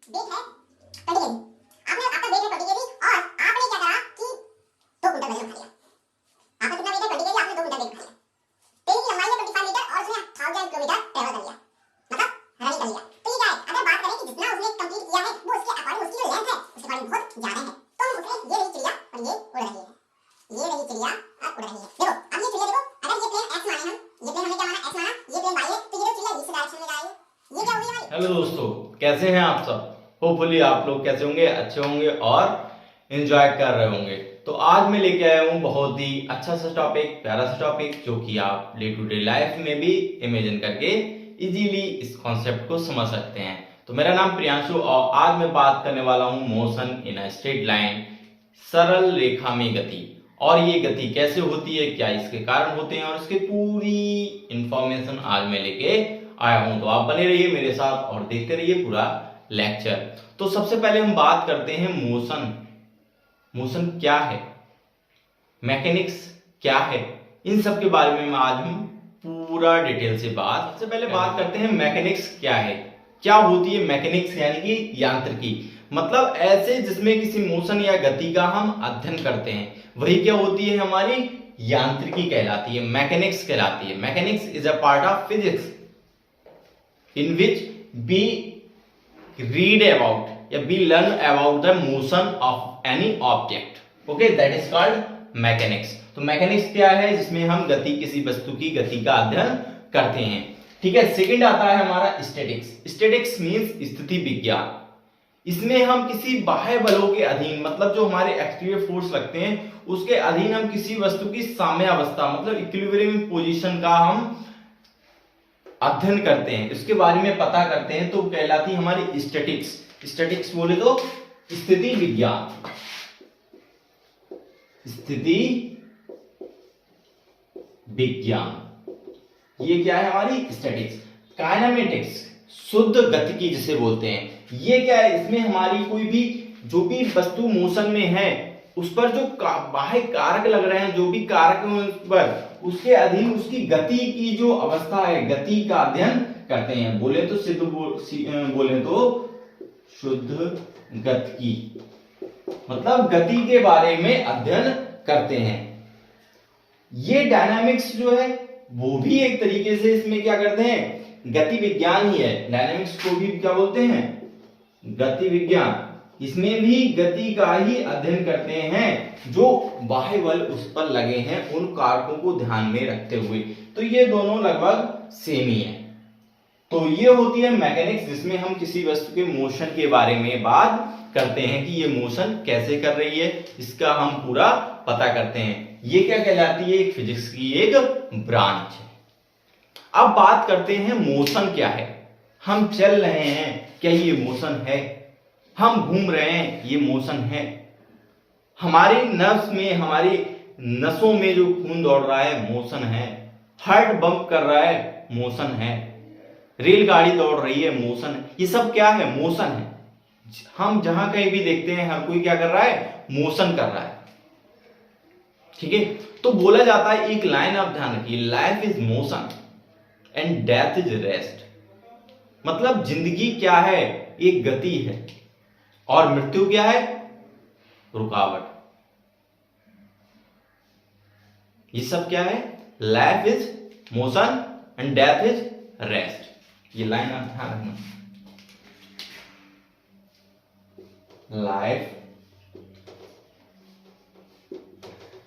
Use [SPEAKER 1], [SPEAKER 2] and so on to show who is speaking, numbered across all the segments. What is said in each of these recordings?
[SPEAKER 1] Wait है 20 KG, आपने आपका वेट है 20 केजी और आपने क्या करा कि 2 कुंटल वजन उठा लिया। आपका कितना वेट है 20 केजी, आपने 2 कुंटल वेट उठा लिया। ट्रेन की लंबाई है 25 मीटर और उसने 1000 किलोमीटर ट्रैवल कर लिया, मतलब रनिंग कर लिया। तो ये क्या है, अगर बात करें कि जितना उसने कंप्लीट किया है वो उसके अकॉर्डिंग उसकी जो लेंथ है उसके अकॉर्डिंग बहुत ज्यादा है, तो हम उसने ये रही चिड़िया और ये उड़ रही है, ये रही चिड़िया और उड़ रही है। देखो अब ये चिड़िया, देखो अगर ये प्लेन x माने, हम ये प्लेन हमने क्या माना x माना, ये प्लेन y है, तो ये जो चिड़िया इस डायरेक्शन में जा रही है, ये क्या होगी हमारी।
[SPEAKER 2] हेलो दोस्तों, कैसे हैं आप सब। होपफुली आप लोग कैसे होंगे, अच्छे होंगे और एंजॉय कर रहे होंगे। तो आज मैं लेके आया हूँ बहुत ही अच्छा सा टॉपिक, प्यारा सा टॉपिक, जो कि आप डे टू डे लाइफ में भी इमेजिन करके इजीली इस कॉन्सेप्ट को समझ सकते हैं। तो मेरा नाम प्रियांशु और आज मैं बात करने वाला हूँ motion in a straight line, सरल रेखा में गति। और ये गति कैसे होती है, क्या इसके कारण होते हैं, और इसकी पूरी इंफॉर्मेशन आज मैं लेके आया हूं। तो आप बने रहिए मेरे साथ और देखते रहिए पूरा लेक्चर। तो सबसे पहले हम बात करते हैं मोशन। मोशन क्या है, मैकेनिक्स क्या है, इन सब के बारे में आज हम पूरा डिटेल से सबसे पहले बात करते हैं मैकेनिक्स क्या है। क्या होती है मैकेनिक्स, यानी कि यांत्रिकी, मतलब ऐसे जिसमें किसी मोशन या गति का हम अध्ययन करते हैं, वही क्या होती है, हमारी यांत्रिकी कहलाती है, मैकेनिक्स कहलाती है। Mechanics is a part of physics in which we read about या we learn about the motion of any object, okay, that is called mechanics। तो मैकेनिक्स क्या है, जिसमें हम गति, किसी वस्तु की गति का अध्ययन करते हैं, ठीक है। सेकंड आता है हमारा स्टैटिक्स। स्टैटिक्स मींस स्थिति विज्ञान। इसमें हम किसी बाह्य बलों के अधीन, मतलब जो हमारे एक्सटीरियर फोर्स लगते हैं उसके अधीन हम किसी वस्तु की साम्यावस्था, मतलब इक्विलिब्रियम पोजीशन का हम अध्ययन करते हैं, इसके बारे में पता करते हैं, तो कहलाती है हमारी स्टैटिक्स। स्टैटिक्स बोले तो स्थिति विज्ञान, स्थिति विज्ञान, ये क्या है हमारी स्टैटिक्स। काइनेमेटिक्स, शुद्ध गतिकी जिसे बोलते हैं, ये क्या है, इसमें हमारी कोई भी जो भी वस्तु मोशन में है उस पर जो बाह्य कारक लग रहे हैं, जो भी कारक है उस पर, उसके अधीन उसकी गति की जो अवस्था है, गति का अध्ययन करते हैं। बोले तो बोले तो शुद्ध गतिकी, मतलब गति के बारे में अध्ययन करते हैं। ये डायनामिक्स जो है वो भी एक तरीके से इसमें क्या करते हैं, गति विज्ञान ही है। डायनामिक्स को भी क्या बोलते हैं, गति विज्ञान। इसमें भी गति का ही अध्ययन करते हैं, जो बाह्य बल उस पर लगे हैं उन कारकों को ध्यान में रखते हुए। तो ये दोनों लगभग सेम ही है। तो ये होती है मैकेनिक्स, जिसमें हम किसी वस्तु के मोशन के बारे में बात करते हैं कि ये मोशन कैसे कर रही है, इसका हम पूरा पता करते हैं। ये क्या कहलाती है, एक फिजिक्स की एक ब्रांच है। अब बात करते हैं मोशन क्या है। हम चल रहे हैं, क्या ये मोशन है। हम घूम रहे हैं, ये मोशन है। हमारी नस में, हमारी नसों में जो खून दौड़ रहा है, मोशन है। हार्ट बम्प कर रहा है, मोशन है। रेलगाड़ी दौड़ रही है, मोशन है। ये सब क्या है, मोशन है। हम जहां कहीं भी देखते हैं, हर कोई क्या कर रहा है, मोशन कर रहा है, ठीक है। तो बोला जाता है, एक लाइन आप ध्यान रखिए, life is motion and death is rest. मतलब जिंदगी क्या है, एक गति है, और मृत्यु क्या है, रुकावट। ये सब क्या है, life is motion and death is rest. ये लाइन आप ध्यान रखना, life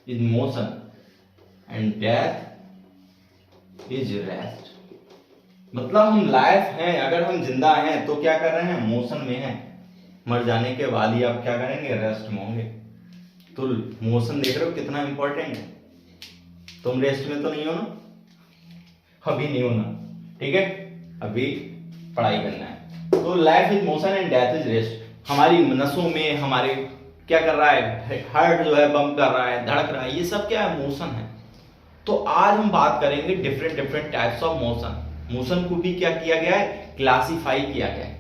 [SPEAKER 2] is motion and death is rest. मतलब हम लाइफ हैं, अगर हम जिंदा हैं तो क्या कर रहे हैं, मोशन में हैं। मर जाने के बाद ही आप क्या करेंगे, रेस्ट में होंगे। तो मोशन देख रहे हो कितना इंपॉर्टेंट है। तुम रेस्ट में तो नहीं हो ना, अभी नहीं होना, ठीक है, अभी पढ़ाई करना है। तो life is motion and death is rest. हमारी नसों में हमारे क्या कर रहा है, हार्ट जो है बम्प कर रहा है, धड़क रहा है, ये सब क्या है, मोशन है। तो आज हम बात करेंगे different types of motion. Motion को भी क्या किया गया है, क्लासिफाई किया गया है।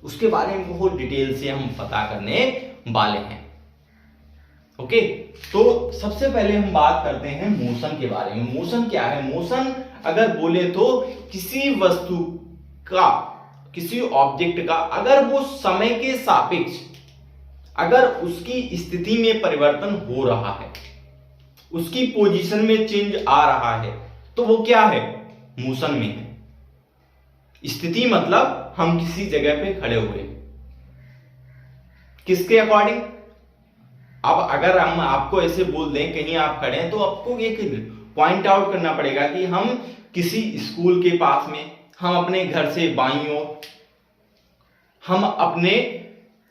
[SPEAKER 2] उसके बारे में बहुत डिटेल से हम पता करने वाले हैं, ओके। तो सबसे पहले हम बात करते हैं मोशन के बारे में। मोशन क्या है, मोशन अगर बोले तो किसी वस्तु का किसी ऑब्जेक्ट का अगर वो समय के सापेक्ष अगर उसकी स्थिति में परिवर्तन हो रहा है, उसकी पोजीशन में चेंज आ रहा है, तो वो क्या है? मोशन में है। स्थिति मतलब हम किसी जगह पे खड़े हुए, किसके अकॉर्डिंग? अब अगर हम आपको ऐसे बोल दें कहीं आप खड़े हैं, तो आपको एक पॉइंट आउट करना पड़ेगा कि हम किसी स्कूल के पास में, हम अपने घर से बाईं ओर, हम अपने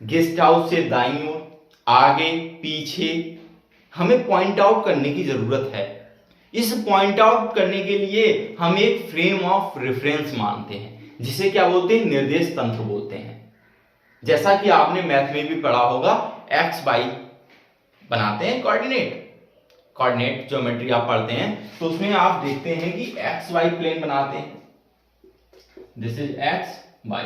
[SPEAKER 2] गेस्ट हाउस से दाईं ओर, आगे पीछे, हमें पॉइंट आउट करने की जरूरत है। इस पॉइंट आउट करने के लिए हम एक फ्रेम ऑफ रेफरेंस मानते हैं, जिसे क्या बोलते हैं? निर्देश तंत्र बोलते हैं। जैसा कि आपने मैथ में भी पढ़ा होगा, एक्स वाई बनाते हैं कोऑर्डिनेट ज्योमेट्री आप पढ़ते हैं, तो उसमें आप देखते हैं कि एक्स वाई प्लेन बनाते हैं। This is X Y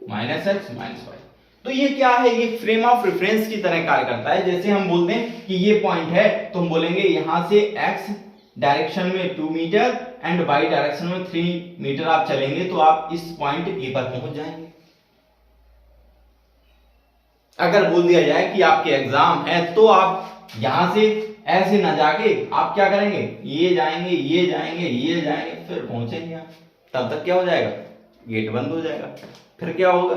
[SPEAKER 2] minus X minus Y. तो ये क्या है? ये फ्रेम ऑफ रेफरेंस की तरह कार्य करता है। जैसे हम बोलते हैं कि ये पॉइंट है, तो हम बोलेंगे यहां से एक्स डायरेक्शन में 2 मीटर एंड वाई डायरेक्शन में 3 मीटर आप चलेंगे तो आप इस पॉइंट ए पर पहुंच जाएंगे। अगर बोल दिया जाए कि आपके एग्जाम है, तो आप यहां से ऐसे ना जाके आप क्या करेंगे? ये जाएंगे, ये जाएंगे, ये जाएंगे, फिर पहुंचेंगे आप। तब तक क्या हो जाएगा? गेट बंद हो जाएगा। फिर क्या होगा?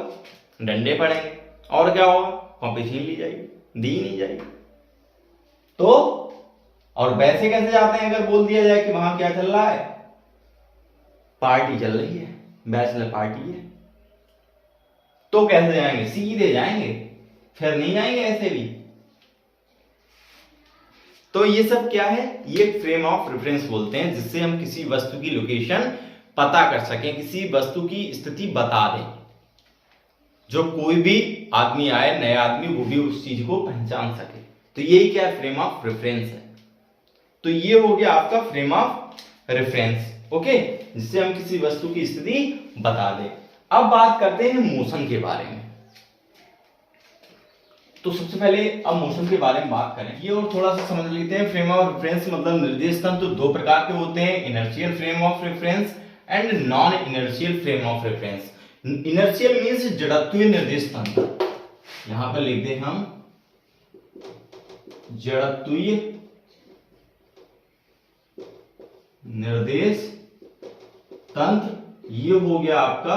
[SPEAKER 2] डंडे पड़ेंगे, और क्या होगा? कॉपी छीन ली जाएगी, दी नहीं जाएगी। तो और वैसे कैसे जाते हैं? अगर बोल दिया जाए कि वहां क्या चल रहा है? पार्टी चल रही है, बैचलर पार्टी है, तो कैसे जाएंगे? सीधे जाएंगे, फिर नहीं जाएंगे ऐसे भी। तो ये सब क्या है? ये फ्रेम ऑफ रेफरेंस बोलते हैं, जिससे हम किसी वस्तु की लोकेशन पता कर सकें, किसी वस्तु की स्थिति बता दें। जो कोई भी आदमी आए, नया आदमी, वो भी उस चीज को पहचान सके। तो यही क्या है? फ्रेम ऑफ रेफरेंस है। तो ये हो गया आपका फ्रेम ऑफ रेफरेंस, ओके, जिससे हम किसी वस्तु की स्थिति बता दें। अब बात करते हैं मोशन के बारे में। तो सबसे पहले अब मोशन के बारे में बात करें, ये और थोड़ा सा समझ लेते हैं। फ्रेम ऑफ रेफरेंस मतलब निर्देश तंत्र दो प्रकार के होते हैं, inertial frame of reference and non inertial frame of reference. Inertial means जड़त्वीय निर्देश तंत्र, यहां पर लिखते हैं हम जड़त्वीय निर्देश तंत्र। ये हो गया आपका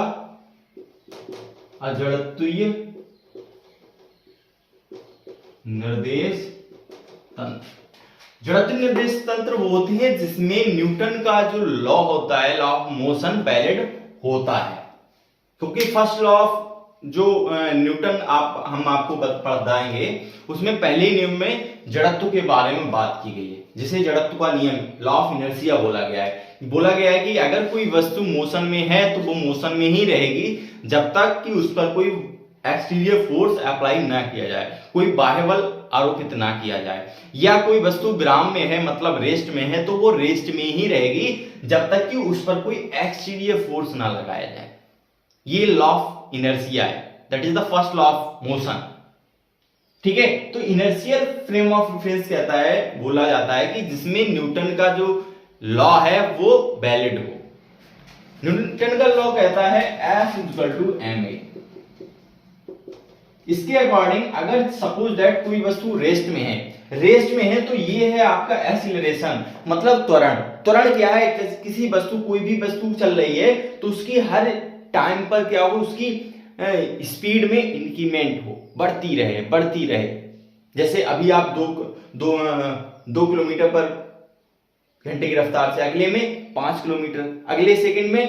[SPEAKER 2] अजड़त्वीय निर्देश तंत्र। जड़त्वीय निर्देश तंत्र वो होती है जिसमें न्यूटन का जो लॉ होता है, लॉ ऑफ मोशन, वैलिड होता है। क्योंकि फर्स्ट लॉ ऑफ जो न्यूटन हम आपको बताएंगे, उसमें पहले नियम में जड़त्व के बारे में बात की गई है, जिसे जड़त्व का नियम, लॉ ऑफ इनर्शिया बोला गया है। बोला गया है कि अगर कोई वस्तु मोशन में है तो वो मोशन में ही रहेगी जब तक कि उस पर कोई एक्सटीरियर फोर्स अप्लाई ना किया जाए, कोई बाह्य बल आरोपित ना किया जाए, या कोई वस्तु विराम में है मतलब रेस्ट में है तो वो रेस्ट में ही रहेगी जब तक कि उस पर कोई एक्सटीरियर फोर्स ना लगाया जाए। ये लॉ ऑफ इनर्शिया है, that is the first law of motion. ठीक है, तो इनर्शियल फ्रेम ऑफ रेफरेंस कहता है, बोला जाता है कि जिसमें न्यूटन का जो लॉ है वो वैलिड हो। न्यूटन का लॉ कहता है F = ma। इसके अकॉर्डिंग अगर सपोज दैट कोई वस्तु रेस्ट में है तो ये है आपका एक्सीलरेशन, मतलब त्वरण। त्वरण क्या है? किसी वस्तु, कोई भी वस्तु चल रही है तो उसकी हर टाइम पर क्या हो, उसकी स्पीड में इंक्रीमेंट हो, बढ़ती रहे। जैसे अभी आप 2 किलोमीटर पर घंटे की रफ्तार से, अगले में 5 किलोमीटर, अगले सेकंड में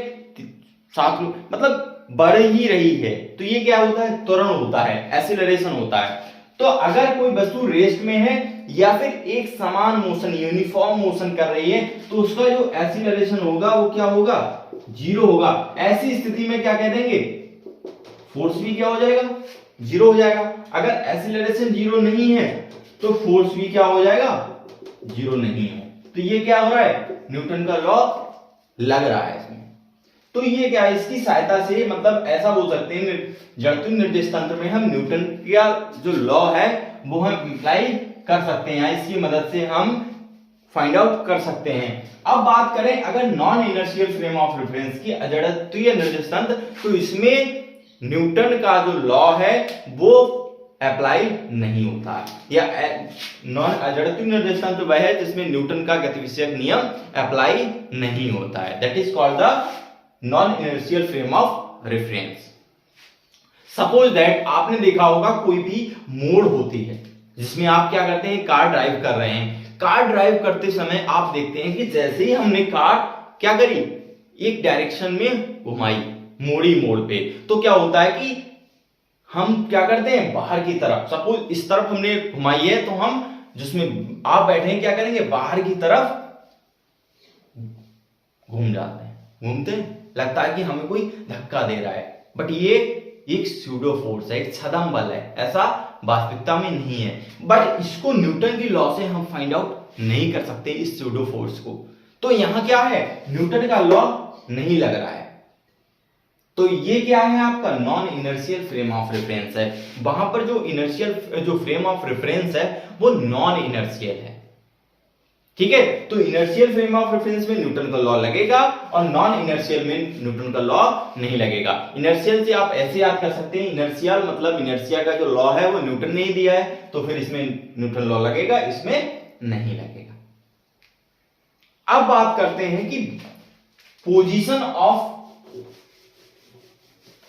[SPEAKER 2] 7 किलोमीटर, मतलब बढ़ ही रही है। तो ये क्या होता है? त्वरण होता है, एक्सीलरेशन होता है। तो अगर कोई वस्तु रेस्ट में है या फिर एक समान मोशन, यूनिफॉर्म मोशन कर रही है, तो उसका जो एक्सीलरेशन होगा वो क्या होगा? 0 होगा। ऐसी स्थिति में क्या कह देंगे? फोर्स भी क्या हो जाएगा? 0 हो जाएगा। अगर एक्सीलरेशन 0 नहीं है तो फोर्स भी क्या हो जाएगा? 0 नहीं है। तो ये क्या हो रहा है? न्यूटन का लॉ लग रहा है इसमें। तो ये क्या है? इसकी सहायता से, मतलब ऐसा बोल सकते हैं, जड़त्वीय निर्देश तंत्र में हम न्यूटन का जो लॉ है वो हम अप्लाई कर सकते हैं, इसकी मदद से हम फाइंड आउट कर सकते हैं। अब बात करें अगर non inertial frame of reference की, अजड़त्वीय निर्देश तंत्र, तो इसमें न्यूटन का जो लॉ है वो अप्लाई नहीं होता है, या नॉन जड़त्वीय निर्देशांक तो वह है जिसमें न्यूटन का गति विषयक नियम अप्लाई नहीं होता है, that is called the non inertial frame of reference. Suppose that आपने देखा होगा कोई भी मोड़ होती है जिसमें आप क्या करते हैं, कार ड्राइव कर रहे हैं। कार ड्राइव करते समय आप देखते हैं कि जैसे ही हमने कार क्या करी, एक डायरेक्शन में घुमाई, मोड़ी मोड़ पे, तो क्या होता है कि हम क्या करते हैं, बाहर की तरफ, सपोज इस तरफ हमने घुमाई है तो हम जिसमें आप बैठे हैं क्या करेंगे, बाहर की तरफ घूम जाते हैं, घूमते हैं, लगता है कि हमें कोई धक्का दे रहा है, बट ये एक स्यूडो फोर्स है, एक छद्म बल है, ऐसा वास्तविकता में नहीं है। बट इसको न्यूटन की लॉ से हम फाइंड आउट नहीं कर सकते इस स्यूडो फोर्स को। तो यहां क्या है, न्यूटन का लॉ नहीं लग रहा है, तो ये क्या है आपका non inertial frame of reference है। वहां पर जो इनर्शियल जो फ्रेम ऑफ रेफरेंस है वो नॉन इनर्शियल है, ठीक है। तो इनर्शियल फ्रेम ऑफ रेफरेंस में न्यूटन का लॉ लगेगा और नॉन इनर्शियल में न्यूटन का लॉ नहीं लगेगा। इनर्शियल से आप ऐसे याद कर सकते हैं, इनर्शियल मतलब इनर्शिया का जो लॉ है वो न्यूटन ने ही दिया है, तो फिर इसमें न्यूटन लॉ लगेगा, इसमें नहीं लगेगा। अब बात करते हैं कि पोजीशन ऑफ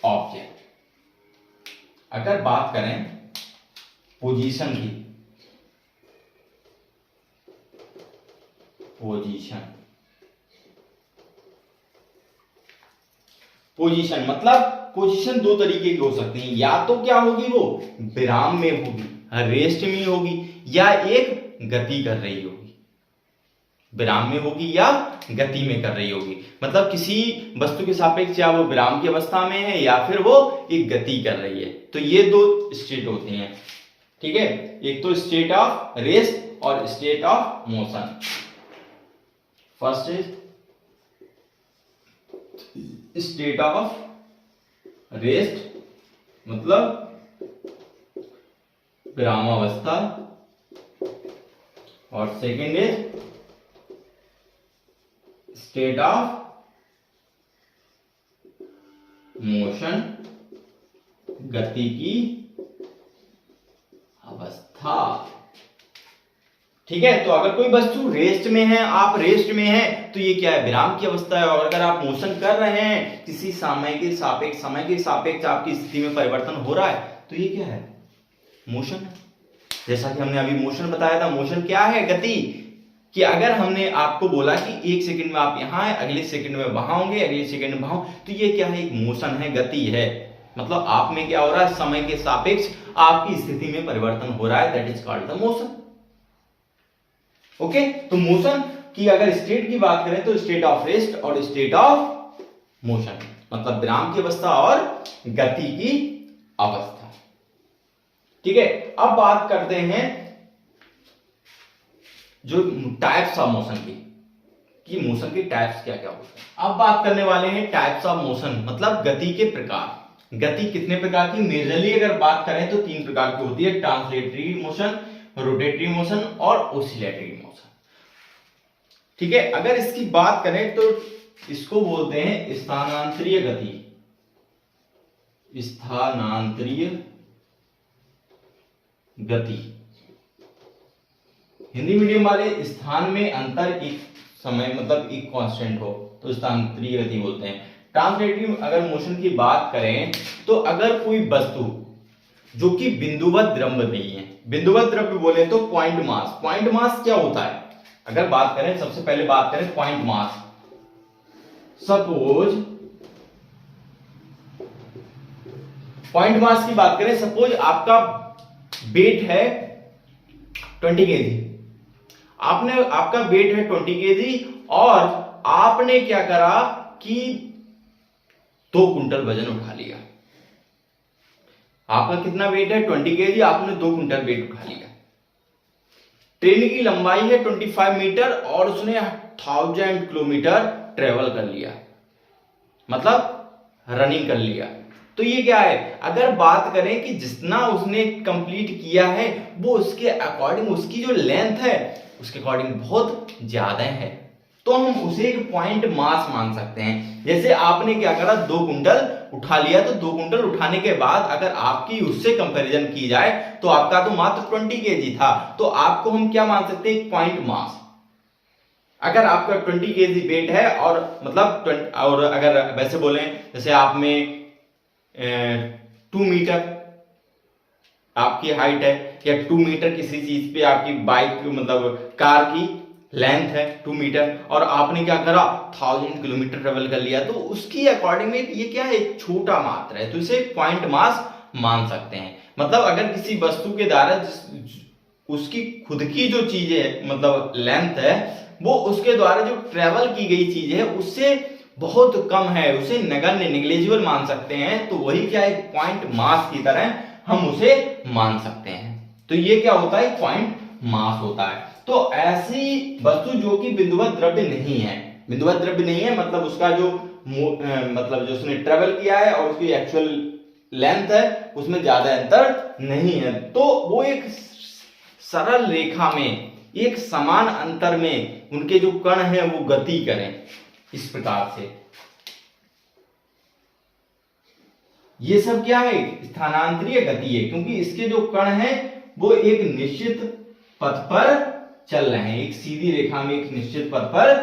[SPEAKER 2] ऑब्जेक्ट। अगर बात करें पोजीशन की, पोजीशन मतलब पोजीशन दो तरीके की हो सकती है, या तो क्या होगी वो विराम में होगी, रेस्ट में होगी, या एक गति कर रही होगी, विराम में होगी या गति में कर रही होगी। मतलब किसी वस्तु के सापेक्ष या वो विराम की अवस्था में है या फिर वो एक गति कर रही है। तो ये दो स्टेट होती हैं, ठीक है। एक तो स्टेट ऑफ रेस्ट और state of motion. First is state of rest मतलब विरामावस्था, और second is state of motion, गति की अवस्था, ठीक है। तो अगर कोई वस्तु रेस्ट में है, आप रेस्ट में हैं, तो ये क्या है, विराम की अवस्था है। और अगर आप मोशन कर रहे हैं, किसी समय के सापेक्ष आपकी स्थिति में परिवर्तन हो रहा है, तो ये क्या है, मोशन है। जैसा कि हमने अभी मोशन बताया था, मोशन क्या है, गति। कि अगर हमने आपको बोला कि एक सेकंड में आप यहां हैं, अगले सेकंड में वहां होंगे, अगले सेकंड में वहां, तो ये क्या है, एक मोशन है, गति है। मतलब आप में क्या हो रहा है, समय के सापेक्ष आपकी स्थिति में परिवर्तन हो रहा है, that is called the motion. Okay, तो मोशन की अगर स्टेट की बात करें तो स्टेट ऑफ रेस्ट और स्टेट ऑफ मोशन, मतलब विराम की अवस्था और गति की अवस्था, ठीक है। अब बात करते हैं जो टाइप्स ऑफ मोशन की, कि मोशन के टाइप्स क्या क्या होते हैं। अब बात करने वाले हैं टाइप्स ऑफ मोशन, मतलब गति के प्रकार। गति कितने प्रकार की, मेजरली अगर बात करें तो 3 प्रकार की होती है, ट्रांसलेटरी मोशन, रोटेटरी मोशन और ओसिलेटरी मोशन, ठीक है। अगर इसकी बात करें तो इसको बोलते हैं स्थानांतरीय गति, स्थानांतरीय गति। हिंदी मीडियम वाले स्थान में अंतर एक समय मतलब एक कांस्टेंट हो तो स्थानांतरीय गति बोलते हैं। ट्रांसलेटरी अगर मोशन की बात करें तो अगर कोई वस्तु जो कि बिंदुवत द्रव्य नहीं है, बिंदुवत द्रव्य बोले तो पॉइंट मास। पॉइंट मास क्या होता है, अगर बात करें, सबसे पहले बात करें point mass. Suppose point mass की बात करें, सपोज आपका वेट है 20 केजी, आपका वेट है 20 केजी और आपने क्या करा कि 2 कुंटल वजन उठा लिया। आपका कितना वेट है, 20 केजी, आपने 2 कुंटल वेट उठा लिया। ट्रेन की लंबाई है 25 मीटर और उसने 1000 किलोमीटर ट्रेवल कर लिया, मतलब रनिंग कर लिया। तो ये क्या है, अगर बात करें कि जितना उसने कंप्लीट किया है वो उसके अकॉर्डिंग, उसकी जो लेंथ है उसके अकॉर्डिंग बहुत ज्यादा है, तो हम उसे एक पॉइंट मास मान सकते हैं। जैसे आपने क्या करा, 2 कुंटल उठा लिया, तो 2 कुंटल उठाने के बाद अगर आपकी उससे कंपैरिजन की जाए तो आपका तो मात्र 20 केजी था, तो आपको हम क्या मान सकते हैं, एक पॉइंट मास। अगर आपका 20 केजी वेट है और मतलब और अगर वैसे बोले जैसे आप में 2 मीटर आपकी हाइट है या 2 मीटर किसी चीज पे आपकी बाइक मतलब कार की लेंथ है 2 मीटर और आपने क्या करा 1000 किलोमीटर ट्रेवल कर लिया, तो उसकी अकॉर्डिंग में ये क्या है, एक छोटा मात्रा है, तो इसे पॉइंट मास मान सकते हैं। मतलब अगर किसी वस्तु के द्वारा उसकी खुद की जो चीजें है मतलब लेंथ है वो उसके द्वारा जो ट्रेवल की गई चीज है उससे बहुत कम है, उसे नगण्य नेग्लिजिबल मान सकते हैं, तो वही क्या है, पॉइंट मास की तरह हम उसे मान सकते हैं। तो ये क्या होता है, पॉइंट मास होता है। तो ऐसी वस्तु जो कि बिंदुवत द्रव्य नहीं है, बिंदुवत द्रव्य नहीं है मतलब उसका जो मतलब जो उसने ट्रेवल किया है और उसकी एक्चुअल लेंथ है उसमें ज्यादा अंतर नहीं है, तो वो एक सरल रेखा में एक समान अंतर में उनके जो कण हैं वो गति करें, इस प्रकार से। ये सब क्या है, स्थानांतरीय गति है, क्योंकि इसके जो कण हैं वो एक निश्चित पथ पर चल रहे हैं, एक सीधी रेखा में एक निश्चित पथ पर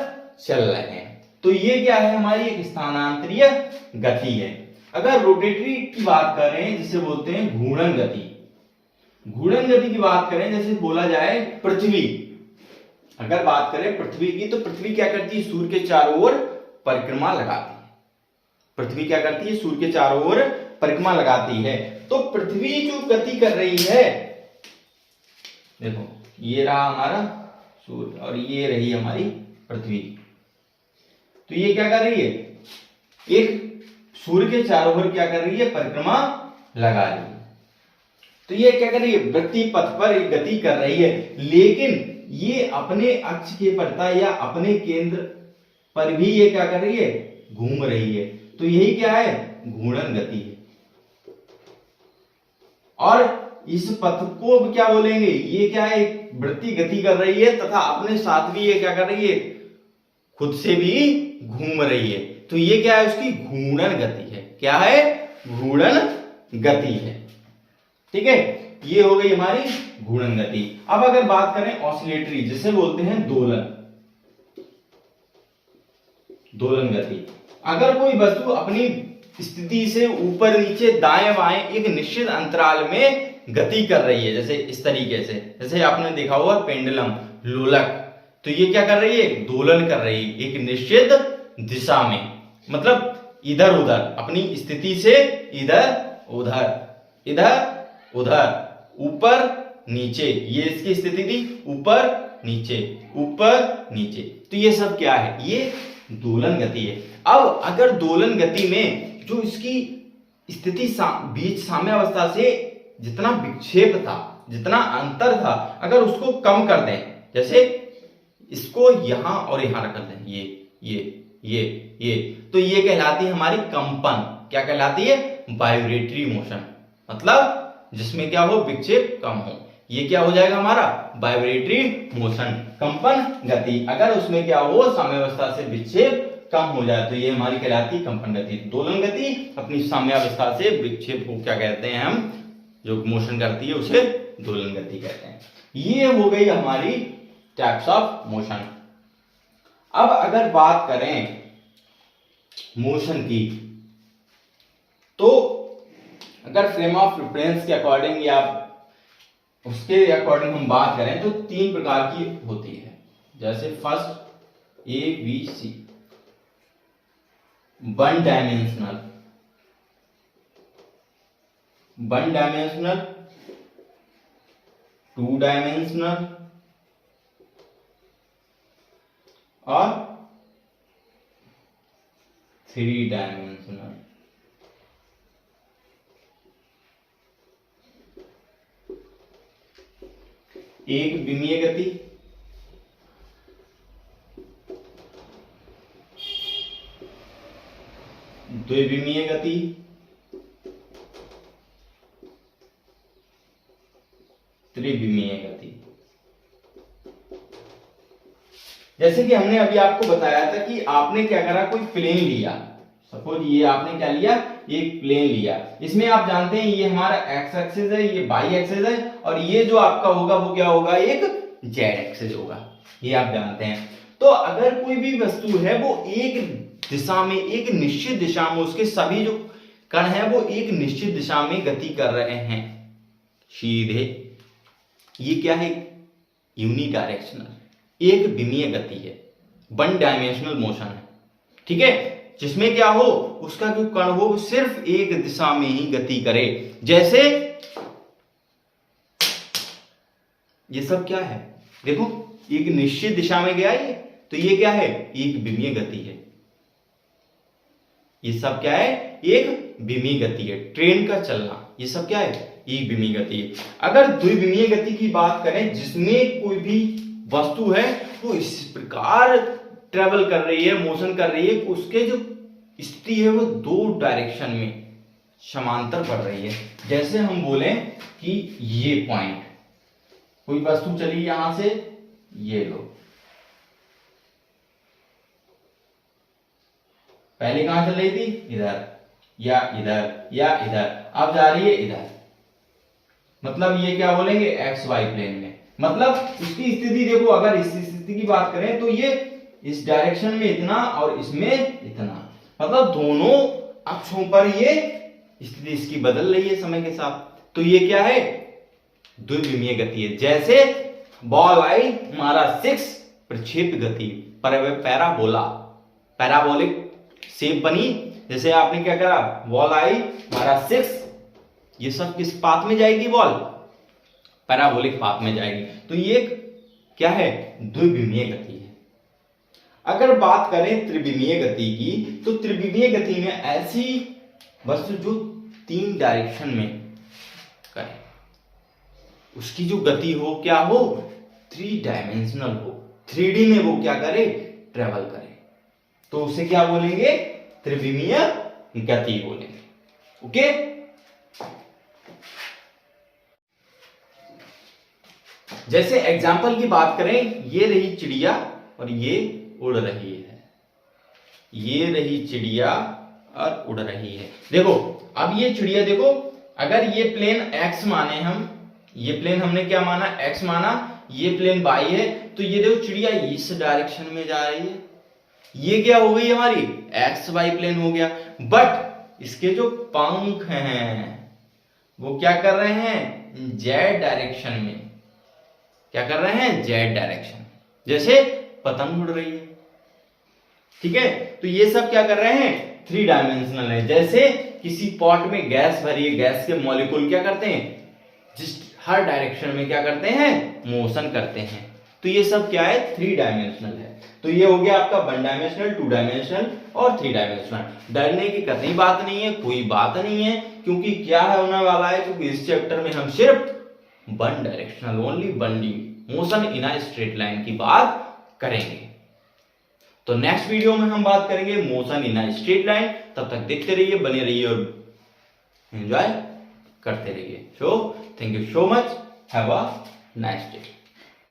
[SPEAKER 2] चल रहे हैं, तो ये क्या है, हमारी एक स्थानांतरीय गति है। अगर रोटेटरी की बात करें जिसे बोलते हैं घूर्णन गति, घूर्णन गति की बात करें जैसे बोला जाए पृथ्वी, अगर बात करें पृथ्वी की, तो पृथ्वी क्या करती है, सूर्य के चारों ओर परिक्रमा लगाती है। पृथ्वी क्या करती है, सूर्य के चारों ओर परिक्रमा लगाती है। तो पृथ्वी जो गति कर रही है, देखो ये रहा हमारा सूर्य और ये रही हमारी पृथ्वी, तो ये क्या कर रही है, एक सूर्य के चारों ओर क्या कर रही है, परिक्रमा लगा रही है। तो ये क्या कर रही है, वृत्तीय पथ पर एक गति कर रही है, लेकिन ये अपने अक्ष के प्रता या अपने केंद्र पर भी ये क्या कर रही है, घूम रही है, तो यही क्या है, घूर्णन गति है। और इस पथ को क्या बोलेंगे, ये क्या है, वृत्तीय गति कर रही है तथा अपने साथ भी ये क्या कर रही है, खुद से भी घूम रही है, तो ये क्या है, उसकी घूर्णन गति है। क्या है, घूर्णन गति है। ठीक है, ये हो गई हमारी घूर्णन गति। अब अगर बात करें ऑसिलेटरी, जिसे बोलते हैं दोलन, दोलन गति, अगर कोई वस्तु अपनी स्थिति से ऊपर नीचे दाएं बाएं एक निश्चित अंतराल में गति कर रही है, जैसे इस तरीके से, जैसे आपने देखा होगा पेंडुलम, लोलक, तो ये क्या कर रही है, दोलन कर रही है एक निश्चित दिशा में, मतलब इधर उधर अपनी स्थिति से इधर उधर, इधर उधर, ऊपर नीचे, ये इसकी स्थिति थी, ऊपर नीचे ऊपर नीचे, तो ये सब क्या है, ये दोलन गति है। अब अगर दोलन गति में जो इसकी स्थिति बीच साम्यावस्था से जितना विक्षेप था, जितना अंतर था, अगर उसको कम कर दें, जैसे इसको यहां और यहां रख दें, ये, तो ये कहलाती है हमारी कंपन। क्या कहलाती है, वाइब्रेटरी मोशन, मतलब जिसमें क्या हो, विक्षेप कम हो, ये क्या हो जाएगा हमारा, वाइब्रेटरी मोशन, कंपन गति। अगर उसमें क्या हो, साम्यावस्था से विक्षेप कम हो जाए तो ये हमारी कहलाती है कंपन गति। दोलन गति अपनी साम्यावस्था से विक्षेप को क्या कहते हैं, हम जो मोशन करती है उसे दोलन गति कहते हैं। ये हो गई हमारी टाइप्स ऑफ मोशन। अब अगर बात करें मोशन की, तो अगर फ्रेम ऑफ रेफरेंस के अकॉर्डिंग या उसके अकॉर्डिंग हम बात करें तो 3 प्रकार की होती है, जैसे फर्स्ट ABC, 1 डायमेंशनल, 2 डायमेंशनल और 3 डायमेंशनल। एक विमीय गति, द्विविमीय गति, त्रिविमीय गति। जैसे कि हमने अभी आपको बताया था कि आपने क्या करा, कोई प्लेन लिया, सपोज ये आपने क्या लिया, एक प्लेन लिया, इसमें आप जानते हैं ये हमारा एक्स एक्सिस है, ये वाई एक्सिस है, और ये जो आपका होगा वो क्या होगा, एक जेड एक्सिस होगा, ये आप जानते हैं। तो अगर कोई भी वस्तु है वो एक दिशा में, एक निश्चित दिशा में, उसके सभी जो कण है वो एक निश्चित दिशा में गति कर रहे हैं सीधे, ये क्या है, यूनिडायरेक्शनल, एक विमीय गति है, वन डायमेंशनल मोशन है, ठीक है, जिसमें क्या हो, उसका जो कण हो वो सिर्फ एक दिशा में ही गति करे। जैसे ये सब क्या है, देखो एक निश्चित दिशा में गया ये, तो ये क्या है, एक विमीय गति है, ये सब क्या है, एक विमीय गति है। ट्रेन का चलना, ये सब क्या है, एक विमीय गति है। अगर द्विविमीय गति की बात करें, जिसमें कोई भी वस्तु है वो इस प्रकार ट्रेवल कर रही है, मोशन कर रही है, उसके जो स्थिति है वो दो डायरेक्शन में समांतर बढ़ रही है। जैसे हम बोले कि ये पॉइंट, कोई वस्तु चली यहां से, ये लो, पहले कहां चल रही थी, इधर या इधर या इधर, अब जा रही है इधर, मतलब ये क्या बोलेंगे, एक्स वाई प्लेन में, मतलब उसकी स्थिति देखो, अगर इस स्थिति की बात करें तो ये इस डायरेक्शन में इतना और इसमें इतना, मतलब दोनों अक्षों पर ये स्थिति इसकी बदल रही है समय के साथ, तो ये क्या है, द्विविमीय गति है। जैसे बॉल आई हमारा 6 प्रक्षेप गति, पैराबोला, पैराबोलिक शेप बनी, जैसे आपने क्या करा, बॉल आई हमारा 6, ये सब किस पाथ में जाएगी, बॉल पैराबोलिक पाथ में जाएगी, तो ये क्या है, द्विविमीय गति है। अगर बात करें त्रिविमीय गति की, तो त्रिविमीय गति में ऐसी वस्तु जो 3 डायरेक्शन में करे, उसकी जो गति हो क्या हो, 3 डायमेंशनल हो, 3D में वो क्या करे, ट्रेवल करे, तो उसे क्या बोलेंगे, त्रिविमीय गति बोलेंगे। ओके, जैसे एग्जाम्पल की बात करें, ये रही चिड़िया और ये उड़ रही है, ये रही चिड़िया और उड़ रही है। देखो अब ये चिड़िया, देखो अगर ये प्लेन एक्स माने हम, ये प्लेन हमने क्या माना, एक्स माना, ये प्लेन वाई है, तो ये देखो चिड़िया इस डायरेक्शन में जा रही है, ये क्या हो गई हमारी, एक्स वाई प्लेन हो गया, बट इसके जो पंख हैं वो क्या कर रहे हैं, जेड डायरेक्शन में, क्या कर रहे हैं, जेड डायरेक्शन, जैसे पतंग उड़ रही है, ठीक है। तो ये सब क्या कर रहे हैं, 3 डायमेंशनल है। जैसे किसी पॉट में गैस भरी है, गैस के मॉलिक्यूल क्या करते हैं, जिस हर डायरेक्शन में क्या करते हैं, मोशन करते हैं, तो ये सब क्या है, 3 डायमेंशनल है। तो ये हो गया आपका 1 डायमेंशनल, 2 डायमेंशनल और 3 डायमेंशनल। डरने की कतई बात नहीं है, कोई बात नहीं है, क्योंकि क्या है होने वाला है, क्योंकि इस चैप्टर में हम सिर्फ 1 directional, only 1D motion in a straight line की बात करेंगे। तो नेक्स्ट वीडियो में हम बात करेंगे motion in a straight line. तब तक देखते रहिए, बने रहिए और एंजॉय करते रहिए। So thank you so much, have a nice day.